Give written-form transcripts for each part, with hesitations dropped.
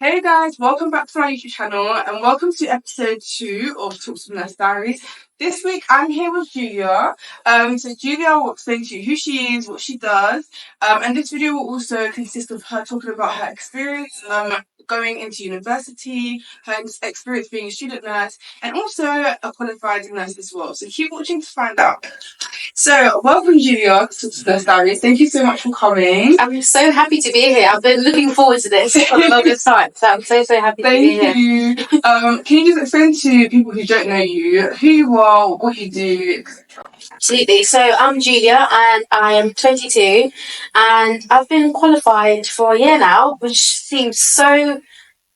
Hey guys, welcome back to my YouTube channel and welcome to episode 2 of Talks with Nurse Diaries. This week I'm here with Julia. So Julia will explain to you who she is, what she does, and this video will also consist of her talking about her experience going into university, her experience being a student nurse, and also a qualified nurse as well. So keep watching to find out. So, welcome Julia to Talks with Nurse Diaries. Thank you so much for coming. I'm so happy to be here. I've been looking forward to this for the longest time, so I'm so happy to be here. Thank you. Can you just explain to people who don't know you who you are, what you do? Absolutely. So I'm Julia and I am 22 and I've been qualified for a year now, which seems so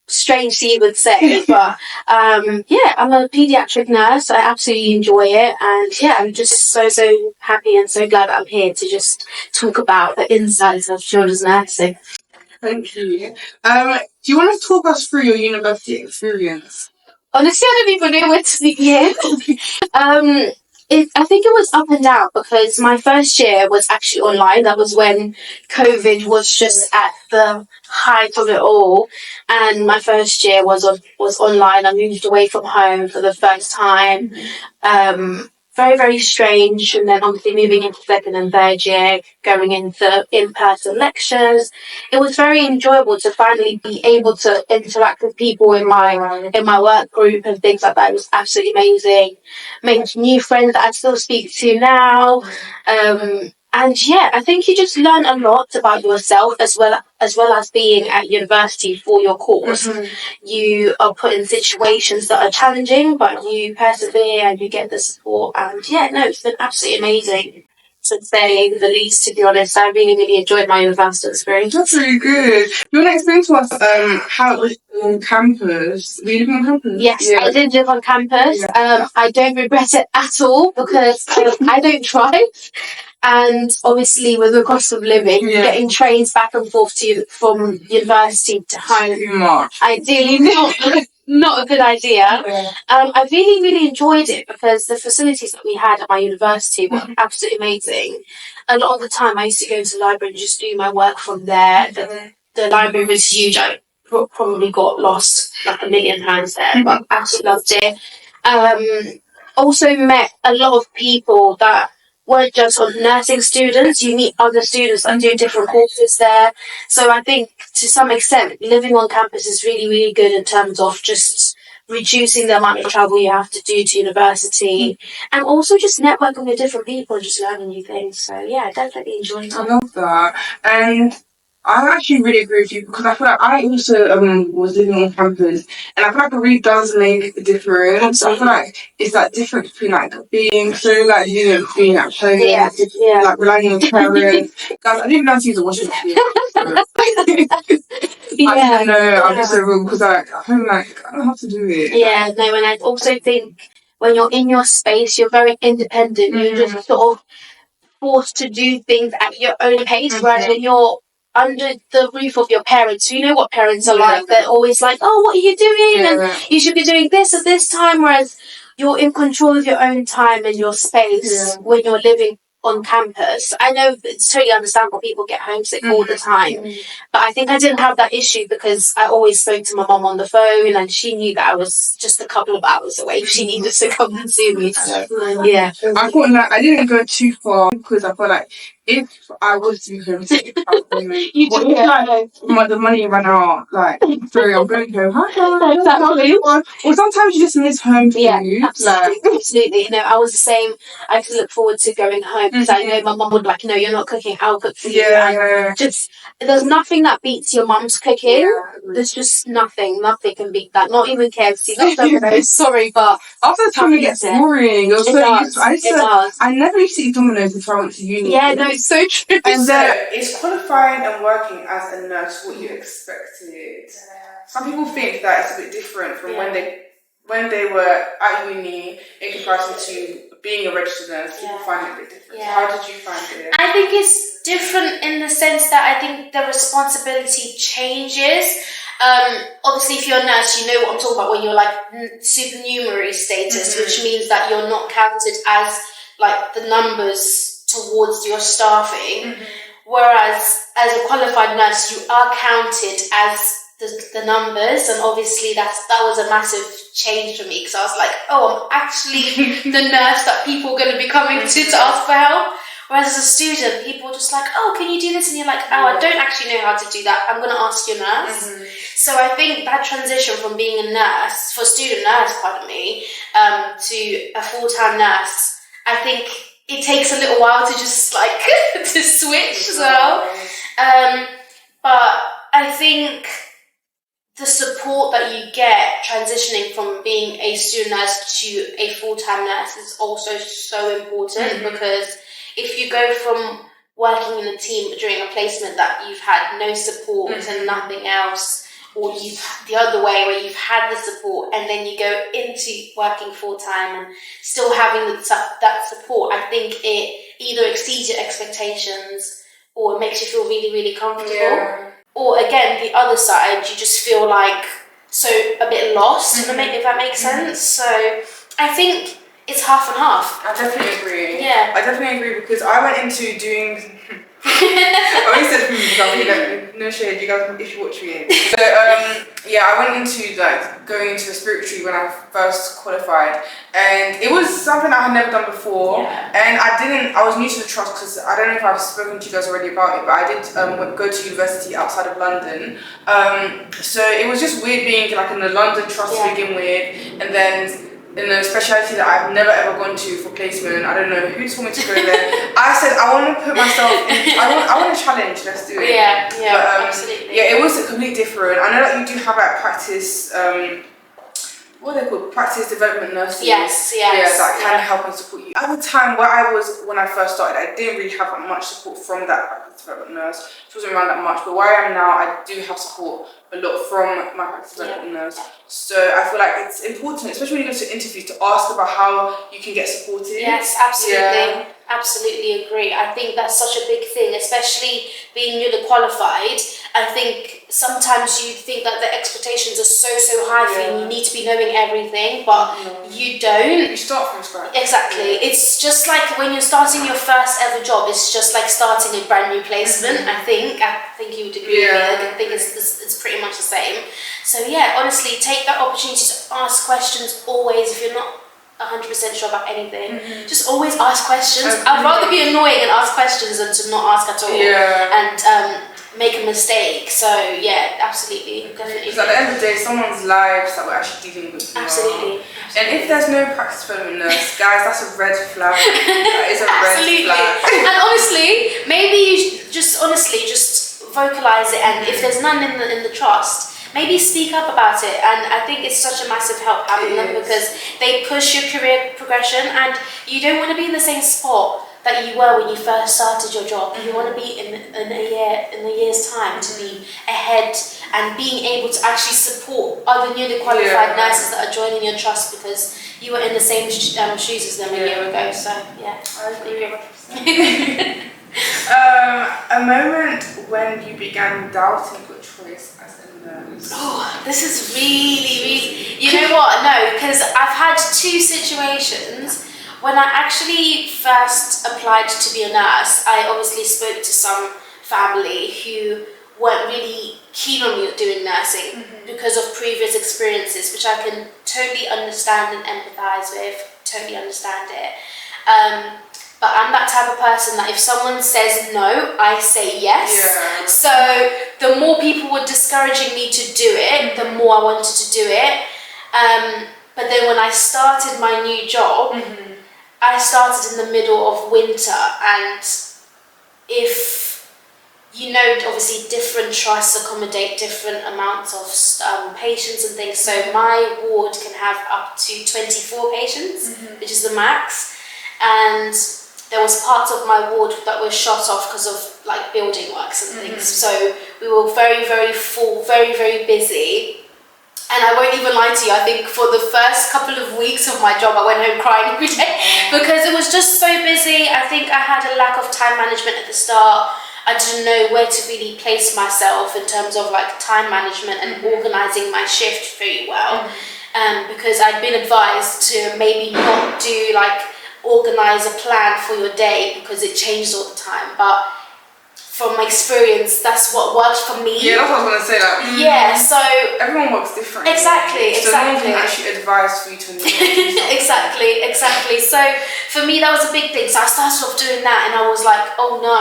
strange to even say, but I'm a paediatric nurse. I absolutely enjoy it, and I'm just so happy and so glad I'm here to just talk about the insides of children's nursing. Thank you. Do you want to talk us through your university experience? Honestly, I don't even know where to begin. I think it was up and down because my first year was actually online. That was when COVID was just at the height of it all, and my first year was online. I moved away from home for the first time. Very strange, and then obviously moving into second and third year, going into in-person lectures. It was very enjoyable to finally be able to interact with people in my work group and things like that. It was absolutely amazing. Made new friends that I still speak to now. I think you just learn a lot about yourself as well as being at university for your course. Mm-hmm. You are put in situations that are challenging, but you persevere and you get the support. And it's been absolutely amazing, to say the least, to be honest. I really enjoyed my university experience. That's really good. You want to explain to us how it was on campus? Were you living on campus? Yes, I did live on campus. Yeah. I don't regret it at all because I don't drive. And obviously, with the cost of living, getting trains back and forth from university to home, too much. Ideally, not a good idea. Yeah. I really enjoyed it because the facilities that we had at my university were absolutely amazing. A lot of the time, I used to go to the library and just do my work from there. The library was huge. I probably got lost like a million times there, but absolutely loved it. Also met a lot of people that weren't just on nursing students. You meet other students that do different courses there. So I think to some extent, living on campus is really good in terms of just reducing the amount of travel you have to do to university, and also just networking with different people and just learning new things. So I definitely enjoyed it. I love that. And I actually really agree with you because I feel like I also was living on campus, and I feel like it really does make a difference. I feel like it's that difference between like being so like being at home, like relying on your parents. Guys, I didn't know how to use a washing machine. I didn't know. I'm just so rude because like at home, like I don't know how to do it. Yeah, no, and I also think when you're in your space, you're very independent. You're just sort of forced to do things at your own pace, whereas when you're under the roof of your parents, you know what parents are like. They're always like, "Oh, what are you doing? And you should be doing this at this time." Whereas you're in control of your own time and your space when you're living on campus. I know it's totally understandable people get homesick all the time, but I think I didn't have that issue because I always spoke to my mum on the phone, and she knew that I was just a couple of hours away if she needed to come and see me. So, I thought like I didn't go too far because I felt like if I was to be homesick, the money ran out. Like, sorry, I'm going home. Hi, exactly. Or sometimes you just miss home food. Absolutely. No, I was the same. I used to look forward to going home because I know my mum would like, "No, you're not cooking. I'll cook for you." Just there's nothing that beats your mum's cooking. There's just nothing can beat that. Not even KFC. Not Domino's. Sorry, but after the time it gets boring. It does. I never used to eat Domino's until I went to uni. Yeah, no, it's so true. And is qualifying and working as a nurse what you expected? Some people think that it's a bit different from when they were at uni in comparison to being a registered nurse. People find it a bit different. So how did you find it? I think it's different in the sense that I think the responsibility changes. Obviously, if you're a nurse, you know what I'm talking about when you're like supernumerary status, which means that you're not counted as like the numbers towards your staffing. Whereas as a qualified nurse, you are counted as the numbers, and obviously that was a massive change for me, because I was like, oh, I'm actually the nurse that people are going to be coming to ask for help. Whereas as a student, people are just like, oh, can you do this? And you're like, oh, I don't actually know how to do that. I'm going to ask your nurse. So I think that transition from being a nurse, for student nurse, pardon me, to a full-time nurse, I think it takes a little while to just like to switch as well. But I think the support that you get transitioning from being a student nurse to a full-time nurse is also so important, because if you go from working in a team during a placement that you've had no support and nothing else, or the other way where you've had the support and then you go into working full-time and still having that support, I think it either exceeds your expectations or it makes you feel really, really comfortable. Yeah. Or again, the other side, you just feel like a bit lost, if that makes sense. So I think it's half and half. I definitely agree. Yeah. I definitely agree, because I went into doing... I always said, no shade, you guys, if you watch me. So, I went into going into respiratory when I first qualified, and it was something I had never done before. Yeah. And I was new to the trust, because I don't know if I've spoken to you guys already about it, but I did go to university outside of London. So it was just weird being like in the London trust to begin with, and then in a specialty that I've never ever gone to for placement. I don't know who told me to go there. I said I want to put myself in, I want a challenge, let's do it. Yeah, but, absolutely. Yeah, it was completely different. I know that you do have like practice, what are they called? Practice development nurses. Yes. Yeah, that kind of help and support you. At the time when I first started, I didn't really have that much support from that practice development nurse. She wasn't around that much, but where I am now, I do have support a lot from my practice development nurse. So I feel like it's important, especially when you go to interviews, to ask about how you can get supported. Yes, absolutely. Absolutely agree. I think that's such a big thing, especially being newly qualified. I think sometimes you think that the expectations are so high for you, and you need to be knowing everything, but you don't. You start from scratch. Exactly. It's just like when you're starting your first ever job, it's just like starting a brand new placement. I think you would agree with me. I think it's pretty much the same. So yeah, honestly, take that opportunity to ask questions always. If you're not 100% sure about anything, just always ask questions. I'd rather be annoying and ask questions than to not ask at all and make a mistake. So yeah, absolutely, definitely. Because at the end of the day, someone's lives that we're actually dealing with. Absolutely. And if there's no practice development nurse, guys, that's a red flag. That is a red flag. And honestly, maybe you just vocalize it, and if there's none in the trust, maybe speak up about it. And I think it's such a massive help having them, because they push your career progression, and you don't want to be in the same spot that you were when you first started your job. You want to be in a year's time to be ahead and being able to actually support other newly qualified nurses that are joining your trust, because you were in the same shoes as them a year ago. So yeah, I agree. A moment when you began doubting your choice as a nurse. Oh, this is really, you know what? No, because I've had two situations. When I actually first applied to be a nurse, I obviously spoke to some family who weren't really keen on me doing nursing because of previous experiences, which I can totally understand and empathise with, totally understand it. But I'm that type of person that if someone says no, I say yes. Yeah. So the more people were discouraging me to do it, the more I wanted to do it. But then when I started my new job, I started in the middle of winter, and if you know, obviously different trusts accommodate different amounts of patients and things. So my ward can have up to 24 patients, which is the max. And there was parts of my ward that were shut off because of like building works and things. So we were very, very full, very, very busy. And I won't even lie to you, I think for the first couple of weeks of my job, I went home crying every day because it was just so busy. I think I had a lack of time management at the start. I didn't know where to really place myself in terms of like time management and organising my shift very well. Because I'd been advised to maybe not do like organise a plan for your day because it changes all the time. But from my experience, that's what worked for me. Yeah, that's what I was gonna say. Like, yeah, so everyone works differently. Exactly. So no one can actually advise for you to do exactly. So for me, that was a big thing. So I started off doing that, and I was like, oh no,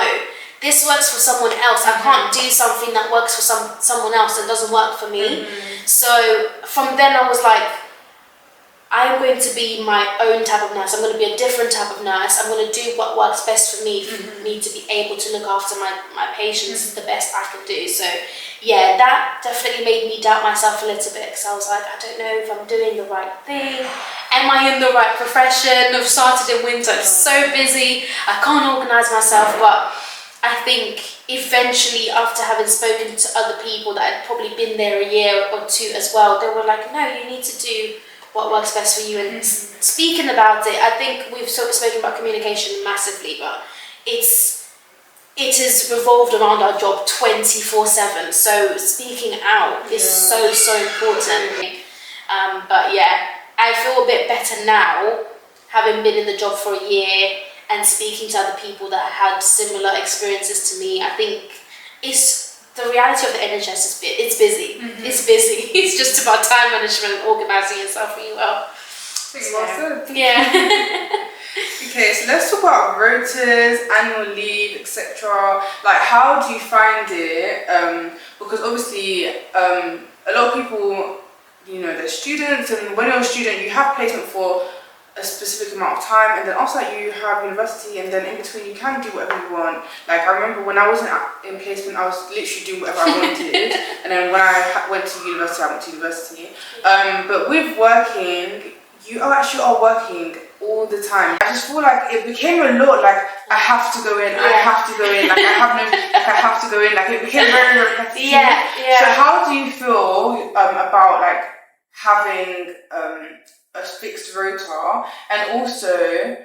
this works for someone else. I can't do something that works for someone else that doesn't work for me. So from then I was like, I'm going to be my own type of nurse. I'm going to be a different type of nurse. I'm going to do what works best for me to be able to look after my patients the best I can do. So yeah, that definitely made me doubt myself a little bit, because I was like, I don't know if I'm doing the right thing. Am I in the right profession? I've started in winter. It's so busy. I can't organise myself. But I think eventually, after having spoken to other people that had probably been there a year or two as well, they were like, no, you need to do what works best for you. And speaking about it, I think we've spoken about communication massively, but it is revolved around our job 24/7. So speaking out is so important. But yeah, I feel a bit better now, having been in the job for a year and speaking to other people that had similar experiences to me. I think the reality of the NHS it's busy. It's busy. It's just about time management and organising yourself really well. Yeah. Okay, so let's talk about rotas, annual leave, etc. Like, how do you find it? Because obviously, a lot of people, they're students, and when you're a student, you have placement for a specific amount of time, and then after that you have university, and then in between you can do whatever you want. Like, I remember when I wasn't in placement, I was literally doing whatever I wanted, and then when I went to university, I went to university. But with working, you actually are working all the time. I just feel like it became a lot, like, I have to go in, I have to go in, like, I have to go in, like, it became very repetitive. So how do you feel about, like, having a fixed rota, and also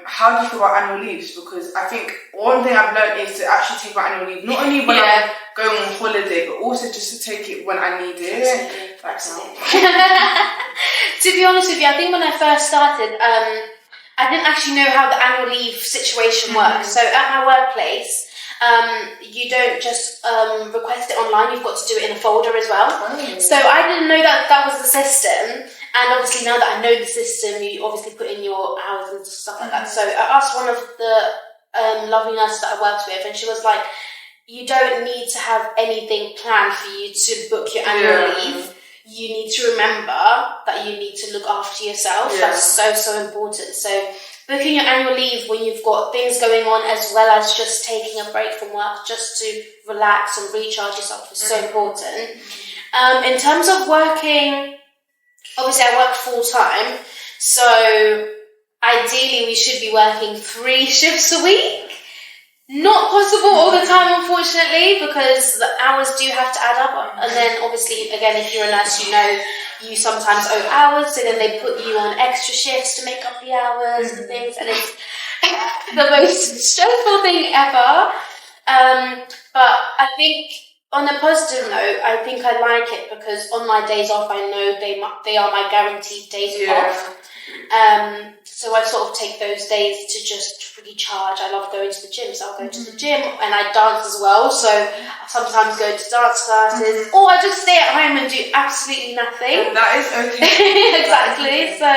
how do you feel about annual leaves? Because I think one thing I've learned is to actually take my annual leave, not only when I'm going on holiday, but also just to take it when I need it. Like now. To be honest with you, I think when I first started, I didn't actually know how the annual leave situation works. So at my workplace, you don't just request it online, you've got to do it in a folder as well. So I didn't know that was the system. And obviously now that I know the system, you obviously put in your hours and stuff like that. So I asked one of the lovely nurses that I worked with, and she was like, you don't need to have anything planned for you to book your annual leave. You need to remember that you need to look after yourself. That's so important. So booking your annual leave when you've got things going on, as well as just taking a break from work just to relax and recharge yourself, is so important. In terms of working, obviously I work full time, so ideally we should be working 3 shifts a week. Not possible all the time, unfortunately, because the hours do have to add up. And then obviously, again, if you're a nurse, you sometimes owe hours, so then they put you on extra shifts to make up the hours and things, and it's the most stressful thing ever. But I think, on a positive note, I think I like it, because on my days off, I know they are my guaranteed days off. So I sort of take those days to just recharge. I love going to the gym, so I'll go to the gym, and I dance as well. So I sometimes go to dance classes, or I just stay at home and do absolutely nothing. And that is okay. Exactly. So,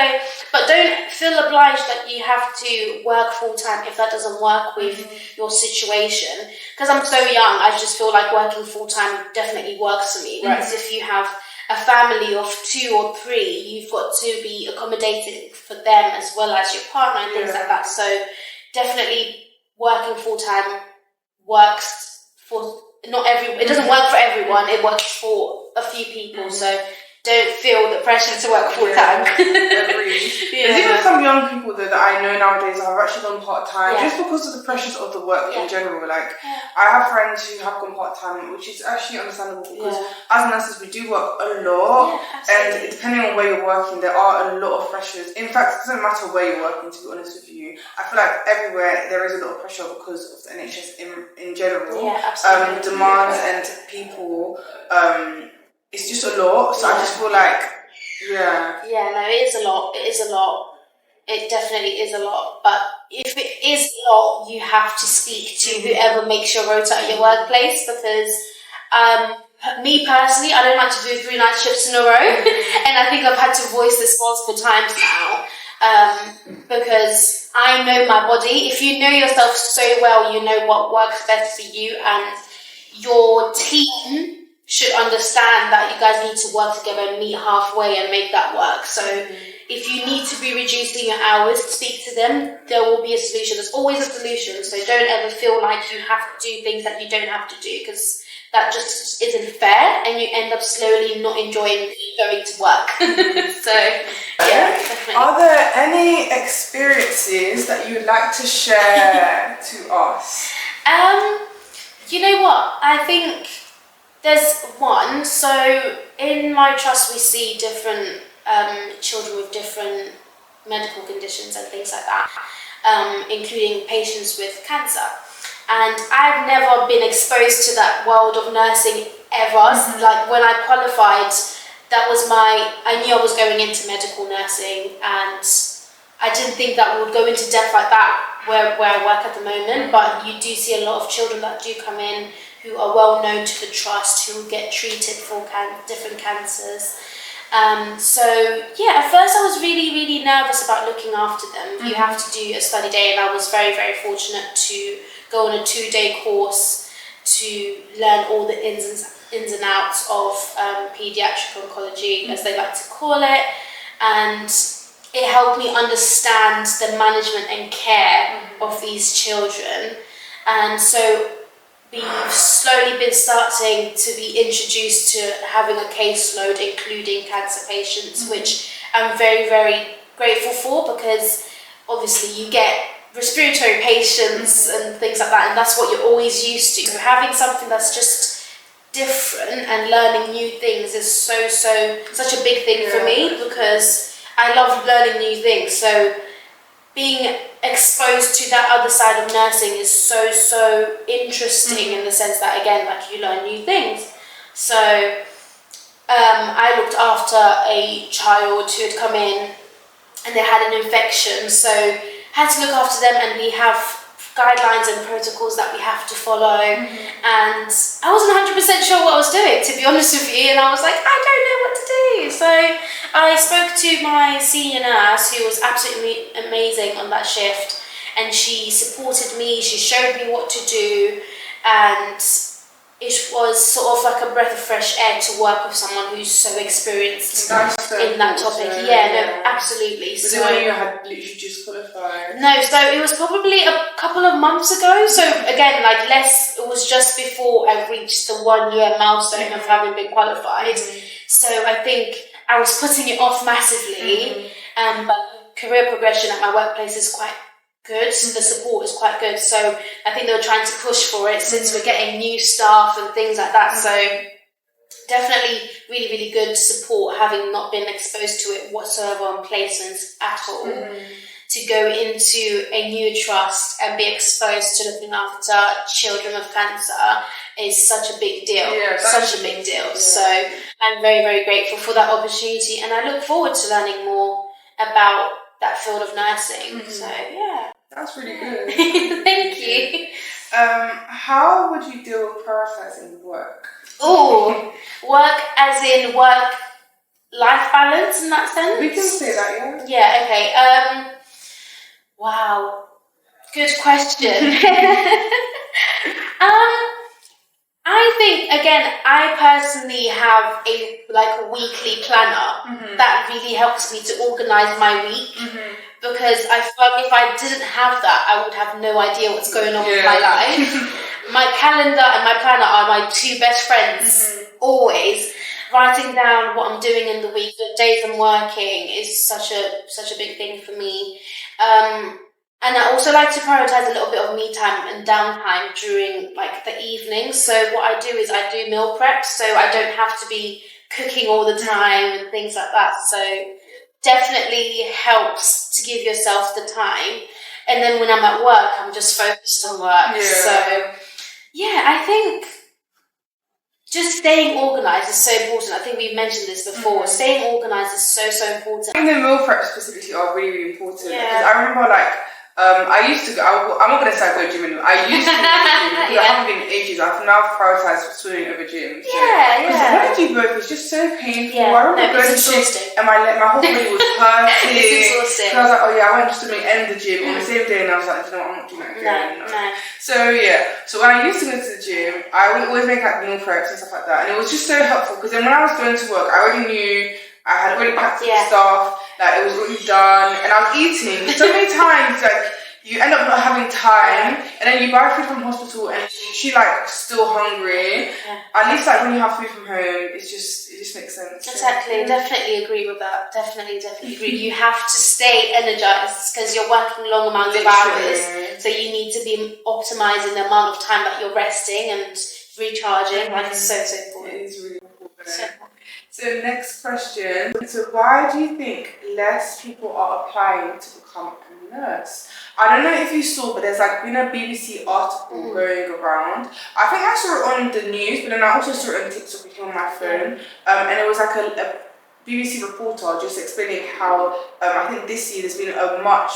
but don't feel obliged that you have to work full time if that doesn't work with your situation. Because I'm so young, I just feel like working full time definitely works for me. Whereas if you have a family of 2 or 3, you've got to be accommodating for them as well as your partner and things like that. So definitely working full time works for it doesn't work for everyone, it works for a few people. So don't feel the pressure to work full time. There's even some young people though that I know nowadays have actually gone part time just because of the pressures of the work in general. Like, I have friends who have gone part time, which is actually understandable, because as nurses we do work a lot, and depending on where you're working, there are a lot of pressures. In fact, it doesn't matter where you're working, to be honest with you. I feel like everywhere there is a lot of pressure because of the NHS in general. Demands and people. It's just a lot, so I just feel like, no, it is a lot. It is a lot. It definitely is a lot. But if it is a lot, you have to speak to whoever makes your rota at your workplace, because me personally, I don't like to do 3 night shifts in a row, and I think I've had to voice this multiple times now, because I know my body. If you know yourself so well, you know what works best for you, and your team should understand that you guys need to work together and meet halfway and make that work. So if you need to be reducing your hours, speak to them. There will be a solution. There's always a solution. So don't ever feel like you have to do things that you don't have to do, because that just isn't fair, and you end up slowly not enjoying going to work. So, yeah, definitely. Are there any experiences that you'd like to share to us? You know what? I think there's one. So in my trust, we see different children with different medical conditions and things like that, including patients with cancer. And I've never been exposed to that world of nursing ever. Like when I qualified, I knew I was going into medical nursing, and I didn't think that we would go into depth like that where I work at the moment. But you do see a lot of children that do come in who are well known to the trust, who get treated for different cancers. So yeah, at first I was really, really nervous about looking after them. You have to do a study day, and I was very, very fortunate to go on a 2-day course to learn all the ins and outs of pediatric oncology, as they like to call it, and it helped me understand the management and care of these children. And so we've slowly been starting to be introduced to having a caseload including cancer patients, which I'm very, very grateful for, because obviously you get respiratory patients and things like that, and that's what you're always used to. So having something that's just different and learning new things is such a big thing for me, because I love learning new things. So being exposed to that other side of nursing is so interesting, in the sense that, again, like, you learn new things. So I looked after a child who had come in and they had an infection, so had to look after them, and we have guidelines and protocols that we have to follow, and I wasn't 100% sure what I was doing, to be honest with you, and I was like, I don't know what to do. So I spoke to my senior nurse, who was absolutely amazing on that shift, and she supported me, she showed me what to do, and it was sort of like a breath of fresh air to work with someone who's so experienced in that topic. No, absolutely. Was it when you had literally just qualified? No, so it was probably a couple of months ago. So again, it was just before I reached the 1-year milestone of having been qualified. So I think I was putting it off massively. But career progression at my workplace is quite good, the support is quite good, so I think they were trying to push for it, since we're getting new staff and things like that. So definitely really, really good support, having not been exposed to it whatsoever on placements at all. To go into a new trust and be exposed to looking after children with cancer is such a big deal. Such a big deal. So I'm very, very grateful for that opportunity, and I look forward to learning more about that field of nursing. So yeah. That's really good. Thank you. How would you deal with prioritizing work? Oh, work as in work-life balance in that sense? We can say that, yeah. Yeah, okay. Wow. Good question. I think, again, I personally have a weekly planner that really helps me to organize my week, because I feel like if I didn't have that, I would have no idea what's going on with my life. My calendar and my planner are my 2 best friends, always. Writing down what I'm doing in the week, the days I'm working, is such a big thing for me. And I also like to prioritize a little bit of me time and downtime during the evenings. So what I do is I do meal prep, so I don't have to be cooking all the time and things like that. So definitely helps to give yourself the time. And then when I'm at work, I'm just focused on work. So yeah, I think just staying organised is so important. I think we've mentioned this before. Staying organised is so important. I think the meal prep specifically are really, really important. Yeah. Because I remember I used to go, I'm not going to say I go to gym anymore. I used to go to gym because I haven't been in ages. I've now prioritised swimming over gym. So. Because when I do both, it's just so painful. I remember going to gym and my whole body was hurting. It's exhausting. So I was like, oh yeah, I went to swimming and the gym on the same day, and I was like, you know what, I'm not doing that again. No. So yeah, so when I used to go to the gym, I would always make like meal preps and stuff like that, and it was just so helpful because then when I was going to work, I already knew I had already packed the stuff, like it was already done, and I was eating so many times, like you end up not having time, and then you buy food from hospital, and she like still hungry. At least like when you have food from home, it just makes sense. Exactly, definitely agree with that. Definitely agree. You have to stay energized because you're working long amounts of hours, so you need to be optimizing the amount of time that you're resting and recharging. Like it's so important. It is really important. So next question. So why do you think less people are applying to become a nurse? I don't know if you saw, but there's like been a BBC article going around. I think I saw it on the news, but then I also saw it on TikTok on my phone. And it was like a BBC reporter just explaining how I think this year there's been a much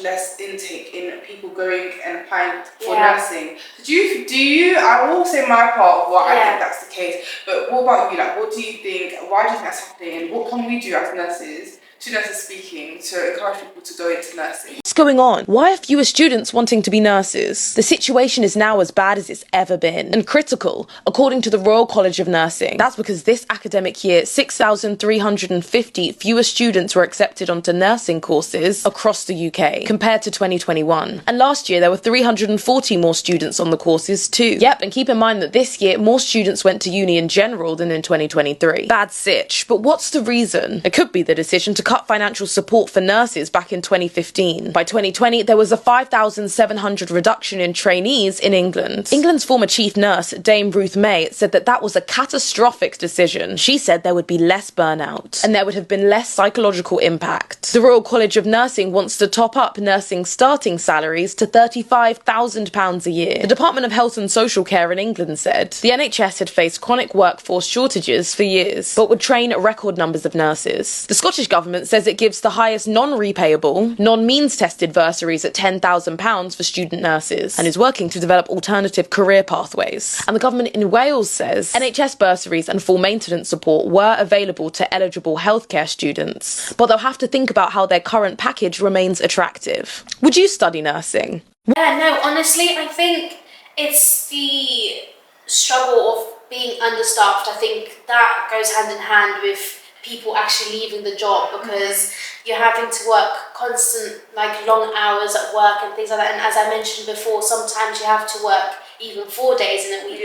less intake in people going and applying for nursing. Do you? I will say my part of why I think that's the case. But what about you? Like, what do you think? Why do you think that's happening? And what can we do as nurses? Two nurses speaking to encourage people to go into nursing. What's going on? Why are fewer students wanting to be nurses? The situation is now as bad as it's ever been and critical, according to the Royal College of Nursing. That's because this academic year, 6,350 fewer students were accepted onto nursing courses across the UK compared to 2021. And last year, there were 340 more students on the courses too. Yep, and keep in mind that this year, more students went to uni in general than in 2023. Bad sitch. But what's the reason? It could be the decision to cut financial support for nurses back in 2015. By 2020, there was a 5,700 reduction in trainees in England. England's former chief nurse, Dame Ruth May, said that was a catastrophic decision. She said there would be less burnout and there would have been less psychological impact. The Royal College of Nursing wants to top up nursing starting salaries to £35,000 a year. The Department of Health and Social Care in England said the NHS had faced chronic workforce shortages for years, but would train record numbers of nurses. The Scottish Government says it gives the highest non-repayable, non-means tested bursaries at £10,000 for student nurses and is working to develop alternative career pathways. And the government in Wales says NHS bursaries and full maintenance support were available to eligible healthcare students, but they'll have to think about how their current package remains attractive. Would you study nursing? Yeah, no, honestly, I think it's the struggle of being understaffed. I think that goes hand in hand with people actually leaving the job because you're having to work constant, like long hours at work and things like that. And as I mentioned before, sometimes you have to work even 4 days in a week,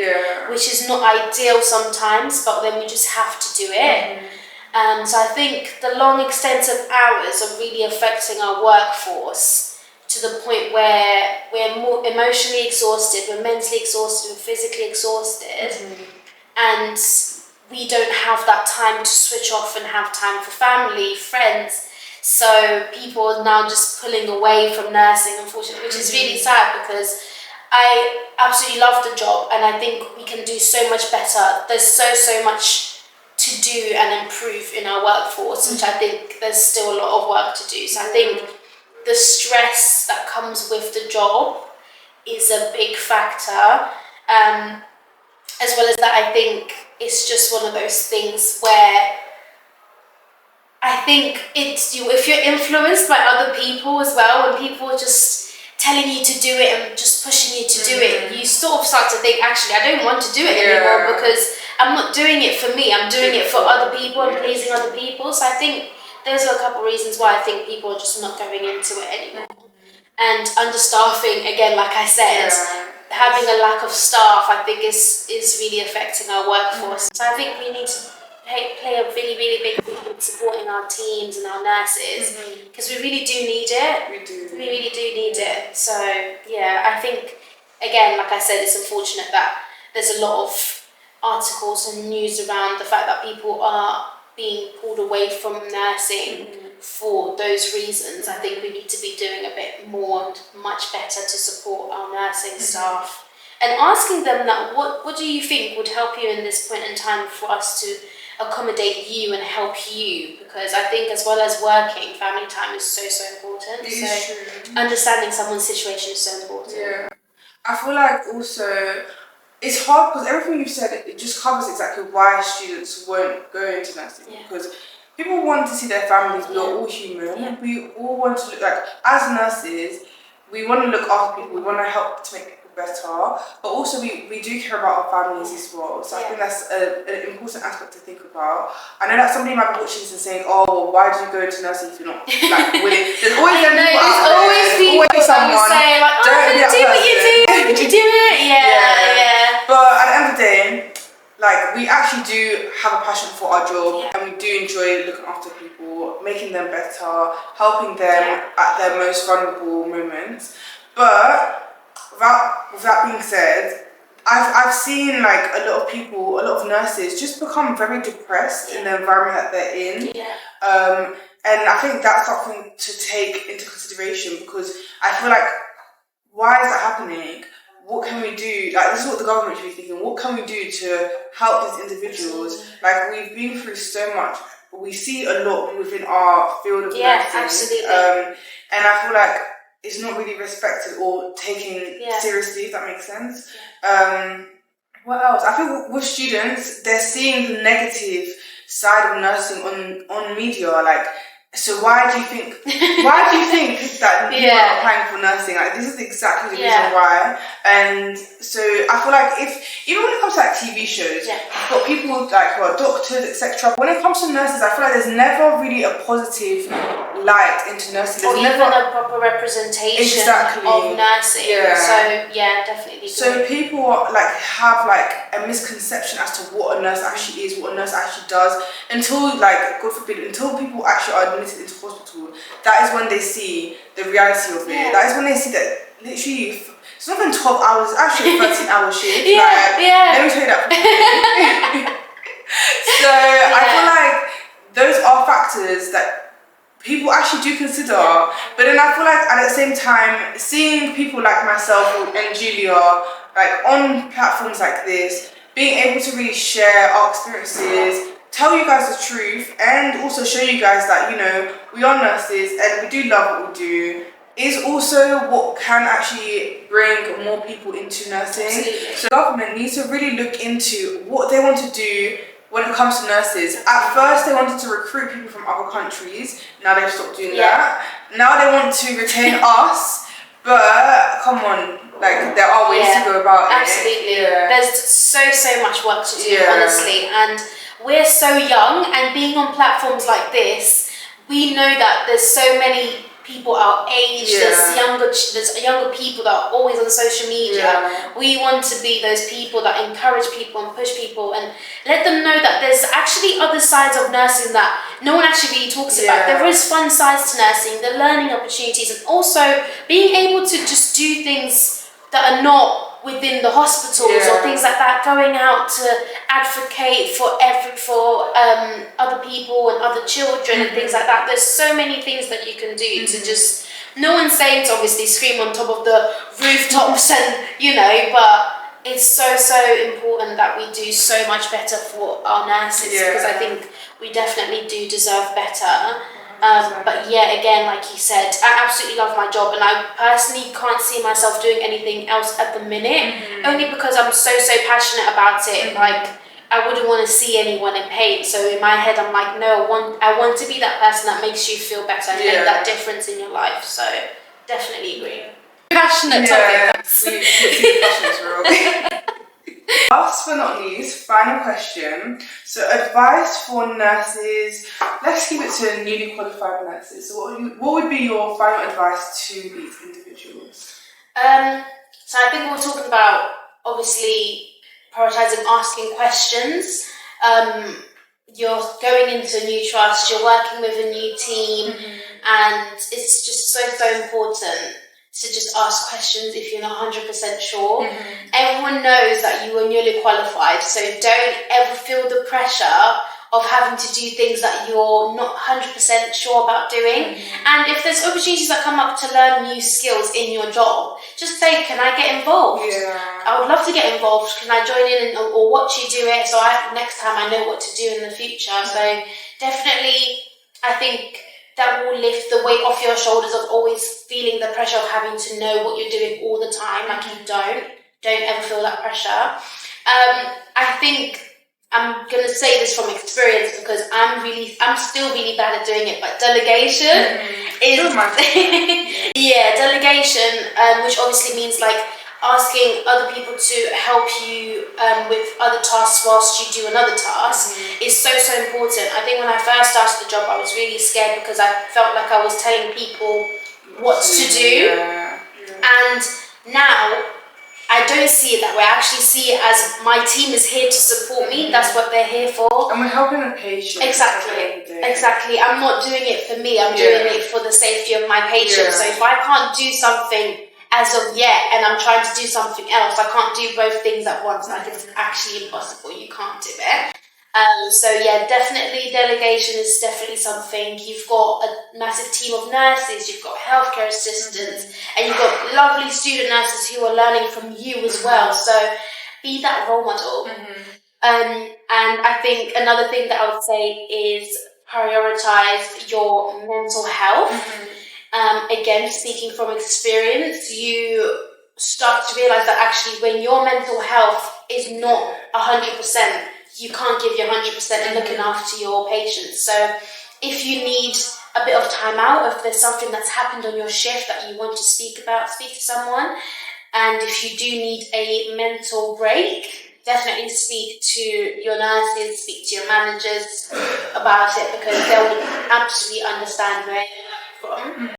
which is not ideal sometimes, but then we just have to do it. So I think the long extensive hours are really affecting our workforce to the point where we're more emotionally exhausted, we're mentally exhausted, we're physically exhausted, and we don't have that time to switch off and have time for family, friends. So people are now just pulling away from nursing, unfortunately, which is really sad because I absolutely love the job and I think we can do so much better. There's so much to do and improve in our workforce, which I think there's still a lot of work to do. So I think the stress that comes with the job is a big factor. As well as that, I think it's just one of those things where I think it's you if you're influenced by other people as well, when people are just telling you to do it and just pushing you to do it, you sort of start to think, actually, I don't want to do it anymore because I'm not doing it for me, I'm doing it for other people and pleasing other people. So I think those are a couple of reasons why I think people are just not going into it anymore. And understaffing, again, like I said, having a lack of staff, I think is really affecting our workforce. So I think we need to play a really big role in supporting our teams and our nurses because we really do need it. We really do need it. So yeah, I think, again, like I said, it's unfortunate that there's a lot of articles and news around the fact that people are being pulled away from nursing for those reasons. I think we need to be doing a bit more and much better to support our nursing staff and asking them that what do you think would help you in this point in time for us to accommodate you and help you, because I think as well as working, family time is so important. It is true. Understanding someone's situation is so important. Yeah. I feel like also it's hard because everything you've said, it just covers exactly why students won't go into nursing. Yeah. Because people want to see their families. We're all human. Yeah. We all want to look like, as nurses, we want to look after people. We want to help to make people better. But also we do care about our families as well. So I think that's an important aspect to think about. I know that somebody might be watching this and saying, oh, well, why do you go into nursing if you're not like willing? There's always them people out there. There's always people that will say like, oh, I'm gonna do what you do. Would you do it? Yeah. But at the end of the day, like, we actually do have a passion for our job, and we do enjoy looking after people, making them better, helping them at their most vulnerable moments. But with that being said, I've seen like a lot of people, a lot of nurses just become very depressed in the environment that they're in. And I think that's something to take into consideration, because I feel like, why is that happening? What can we do? Like, this is what the government should be thinking. What can we do to help these individuals? Like, we've been through so much. We see a lot within our field of nursing. Absolutely. And I feel like it's not really respected or taken seriously, if that makes sense. What else? I think with students, they're seeing the negative side of nursing on media. Like, so why do you think that people are applying for nursing? Like, this is exactly the reason why. And so I feel like even when it comes to like TV shows, you've got people like who are doctors, etc. When it comes to nurses, I feel like there's never really a positive light into nursing. There's or never even a proper representation of nursing. So definitely. So people like have like a misconception as to what a nurse actually is, what a nurse actually does, until like, God forbid, until people actually are admitted into hospital. That is when they see the reality of it. That is when they see that literally it's not even 12 hours, it's actually a 13-hour shift. Let me tell you that. So I feel like those are factors that people actually do consider. But then I feel like at the same time, seeing people like myself and Julia like on platforms like this, being able to really share our experiences, tell you guys the truth, and also show you guys that, you know, we are nurses and we do love what we do, is also what can actually bring more people into nursing. Absolutely. So the government needs to really look into what they want to do when it comes to nurses. At first they wanted to recruit people from other countries, now they've stopped doing that. Now they want to retain us, but come on, like, there are ways to go about it. Absolutely. There's so much work to do, honestly, and we're so young, and being on platforms like this, we know that there's so many people our age, there's younger people that are always on social media. We want to be those people that encourage people and push people and let them know that there's actually other sides of nursing that no one actually really talks about. There is fun sides to nursing, the learning opportunities, and also being able to just do things that are not within the hospitals or things like that, going out to advocate for other people and other children and things like that. There's so many things that you can do to just, no one's saying to obviously scream on top of the rooftops and, you know, but it's so important that we do so much better for our nurses, because I think we definitely do deserve better. But again, like you said, I absolutely love my job, and I personally can't see myself doing anything else at the minute, only because I'm so passionate about it. Like, I wouldn't want to see anyone in pain. So in my head, I'm like, no, I want to be that person that makes you feel better and make that difference in your life. So definitely agree. Passionate topic. We see passion as well. Last but not least, final question. So, advice for nurses. Let's keep it to newly qualified nurses. So, what would be your final advice to these individuals? So I think we're talking about obviously prioritizing asking questions. You're going into a new trust, you're working with a new team, and it's just so important to just ask questions if you're not 100% sure. Everyone knows that you are newly qualified, so don't ever feel the pressure of having to do things that you're not 100% sure about doing. And if there's opportunities that come up to learn new skills in your job, just say, can I get involved? I would love to get involved. Can I join in or watch you do it, so next time I know what to do in the future? So definitely, I think that will lift the weight off your shoulders of always feeling the pressure of having to know what you're doing all the time. Like, you don't ever feel that pressure. I think I'm going to say this from experience, because I'm still really bad at doing it, but delegation is... delegation, which obviously means like asking other people to help you with other tasks whilst you do another task, is so important. I think when I first started the job, I was really scared because I felt like I was telling people what to do. And now I don't see it that way. I actually see it as my team is here to support me. That's what they're here for. And we're helping a patient. Exactly. I'm not doing it for me. I'm doing it for the safety of my patient. So if I can't do something as of yet, and I'm trying to do something else, I can't do both things at once. Like, it's actually impossible. You can't do it. So yeah, definitely delegation is definitely something. You've got a massive team of nurses, you've got healthcare assistants, and you've got lovely student nurses who are learning from you as well. So be that role model. And I think another thing that I would say is prioritize your mental health. Again, speaking from experience, you start to realize that actually when your mental health is not 100%, you can't give your 100% in looking after your patients. So if you need a bit of time out, if there's something that's happened on your shift that you want to speak to someone, and if you do need a mental break, definitely speak to your nurses, speak to your managers about it, because they will absolutely understand where you're coming from.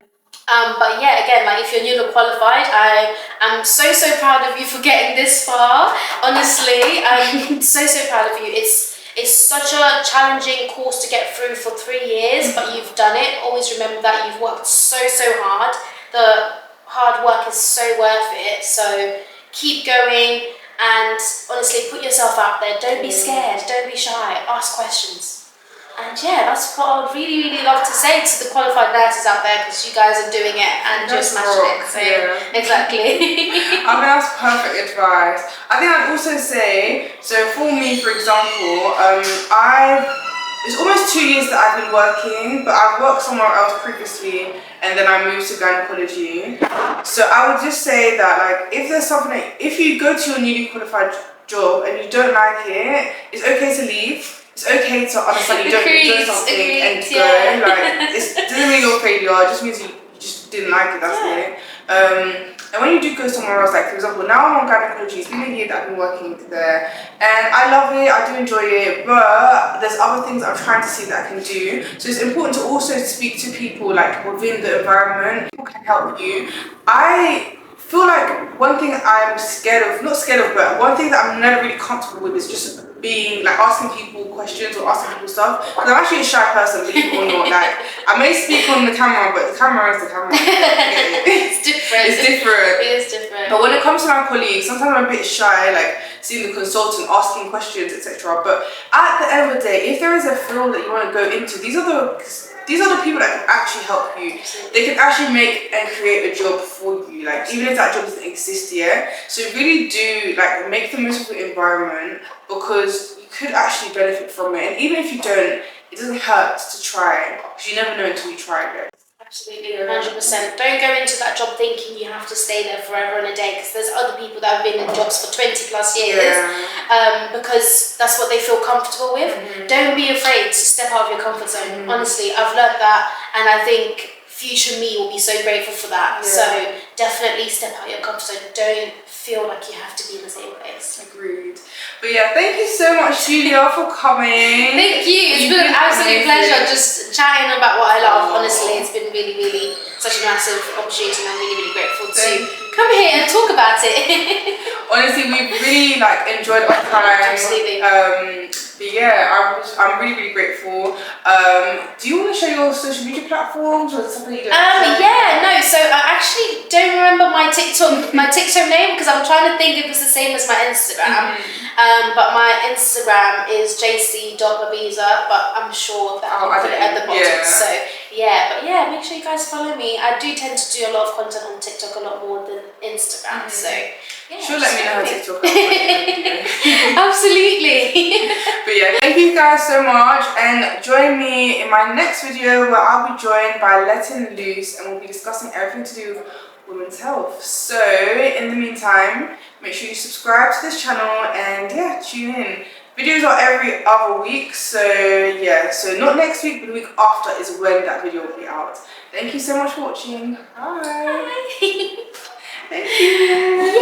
But yeah, again, like, if you're newly qualified, I am so proud of you for getting this far. Honestly, I'm so proud of you. It's such a challenging course to get through for 3 years, but you've done it. Always remember that you've worked so hard. The hard work is so worth it. So keep going, and honestly, put yourself out there. Don't be scared. Don't be shy. Ask questions. And yeah, that's what I would really love to say to the qualified nurses out there, because you guys are doing it and you're smashing it. So exactly. I mean, that's perfect advice. I think I'd also say, so for me, for example, it's almost 2 years that I've been working, but I've worked somewhere else previously, and then I moved to gynecology. So I would just say that, like, if there's something, if you go to your newly qualified job and you don't like it, it's okay to leave. It's okay to understand you don't enjoy something and go. Like, it doesn't mean you're a failure. It just means you just didn't like it. That's it. And when you do go somewhere else, like, for example, now I'm on gynecology. It's been a year that I've been working there, and I love it. I do enjoy it, but there's other things I'm trying to see that I can do. So it's important to also speak to people, like, within the environment. People can help you. I feel like one thing I'm not scared of, but one thing that I'm never really comfortable with is just being, like, asking people questions or asking people stuff, because I'm actually a shy person, believe it or not. Like, I may speak on the camera, but the camera is the camera. It's different. It is different. But when it comes to my colleagues, sometimes I'm a bit shy, like seeing the consultant, asking questions, etc. But at the end of the day, if there is a field that you want to go into, these are the people that can actually help you. They can actually make and create a job for you, like, even if that job doesn't exist yet. So really do, like, make the most of the environment, because you could actually benefit from it. And even if you don't, it doesn't hurt to try, because you never know until you try it. Absolutely, 100%. Don't go into that job thinking you have to stay there forever and a day, because there's other people that have been in jobs for 20 plus years, because that's what they feel comfortable with. Don't be afraid to step out of your comfort zone. Honestly, I've learned that, and I think future me will be so grateful for that. So definitely step out of your comfort zone. Don't feel like you have to be in the same place. Agreed. But yeah, thank you so much, Julia, for coming. Thank you. It's been an absolute pleasure just chatting about what I love. Honestly, it's been really such a massive opportunity, and I'm really grateful to come here and talk about it. Honestly, we've really, like, enjoyed our time. Absolutely. But yeah, I'm really, really grateful. Do you want to share your social media platforms or something you don't Yeah, no, so I actually don't remember my TikTok name because I'm trying to think if it's the same as my Instagram. But my Instagram is jc.babiza, but I'm sure that I'll put it at the bottom. Yeah. So yeah, make sure you guys follow me. I do tend to do a lot of content on TikTok a lot more than Instagram. So yeah, sure, let me know how TikTok. Absolutely. But yeah, thank you guys so much, and join me in my next video where I'll be joined by Letting Loose, and we'll be discussing everything to do with women's health. So in the meantime, make sure you subscribe to this channel and yeah, tune in. Videos are every other week, so yeah, so not next week, but the week after is when that video will be out. Thank you so much for watching. Bye. Bye. Thank you.